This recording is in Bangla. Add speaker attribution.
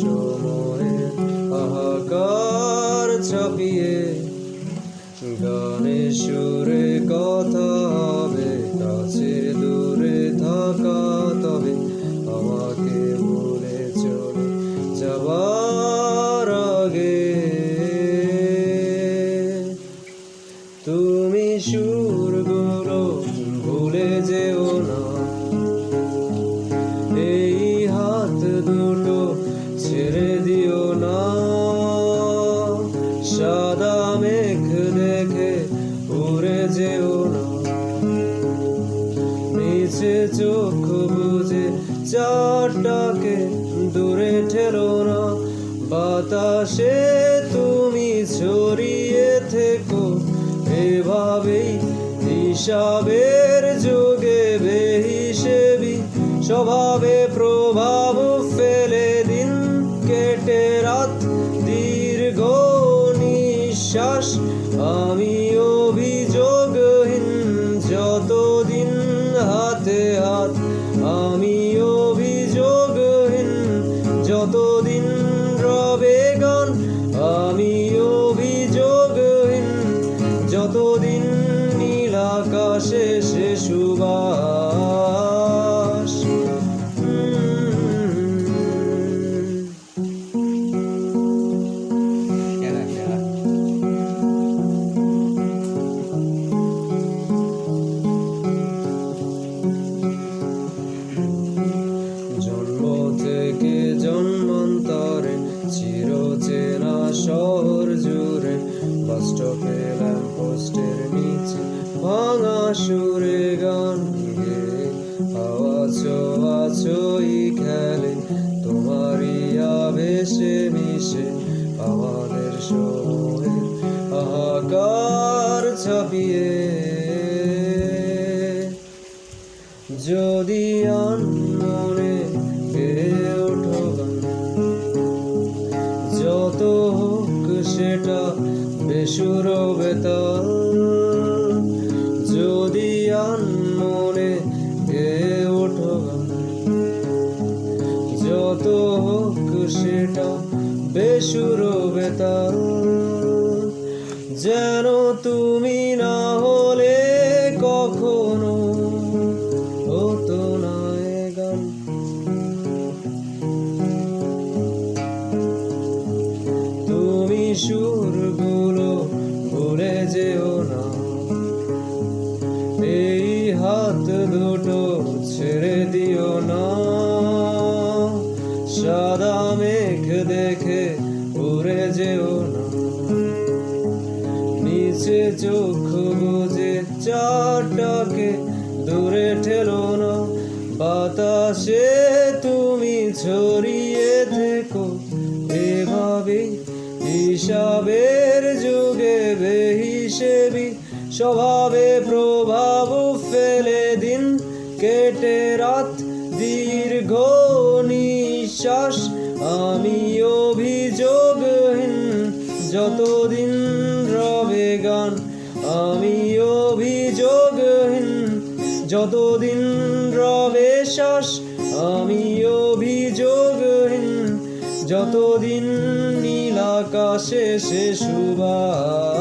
Speaker 1: সময়ের হাহাকার ছাপিয়ে গানে সুরে কথা হবে, কাছে দূরে থাকা তবে আমাকে ভুলে চলে যাবার আগে। তুমি সুরগুলো ভুলে যেও না, এই হাত দুটো ছেড়ে দিও না। সাদা মেঘ দেখে উড়ে যেও না, নিচে চোখ বুঝে চারটাকে দূরে ঠেলো না। বাতাসে তুমি ছড়িয়ে থেকো এভাবেই, হিসাবের যোগে বেহিসেবি স্বভাবে প্রভাব ফেলে দিন কেটে রাত দীর্ঘ নিঃশ্বাস। আমি অভিযোগহীন যতদিন হাতে হাত, আমি অভিযোগহীন যতদিন রবে গান, আমি অভিযোগহীন যতদিন নীল আকাশে সে সুবাস। জন্ম থেকে জন্মান্তরে চিরচেনা শহর জুড়ে, বাস স্টপে ল্যাম্পপোস্টের নিচে ভাঙা সুরে গান গেয়ে হাওয়া ছোঁয়াছুঁই খেলে তোমারই আবেশে মিশে আমাদের সময়ের হাহাকার ছাপিয়ে। যদি আনমনে গেয়ে ওঠো গান, যত হোক সেটা বেসুর বেতাল। যদি আনমনে গেয়ে ওঠো গান, যত হোক সেটা বেসুর বেতাল। যেন তুমি না হলে কখনো হতো না এ গান। তুমি সুরগুলো ভুলে যেও না, এই হাত দুটো ছেড়ে দিও না। সাদা মেঘ দেখে উড়ে যেও না, নিচে চোখ বুঝে চারটাকে দূরে ঠেলো না। বাতাসে তুমি ছড়িয়ে থেকো এভাবে, হিসাবের যুগে বেহিসেবি স্বভাবে প্রভাব ফেলে দিন কেটে রাত দীর্ঘ নিঃশ্বাস। আমি অভিযোগহীন যতদিন রবে গান, আমি অভিযোগহীন যতদিন রবে শ্বাস। আমি অভিযোগহীন যতদিন নীল আকাশে সে সুবাস।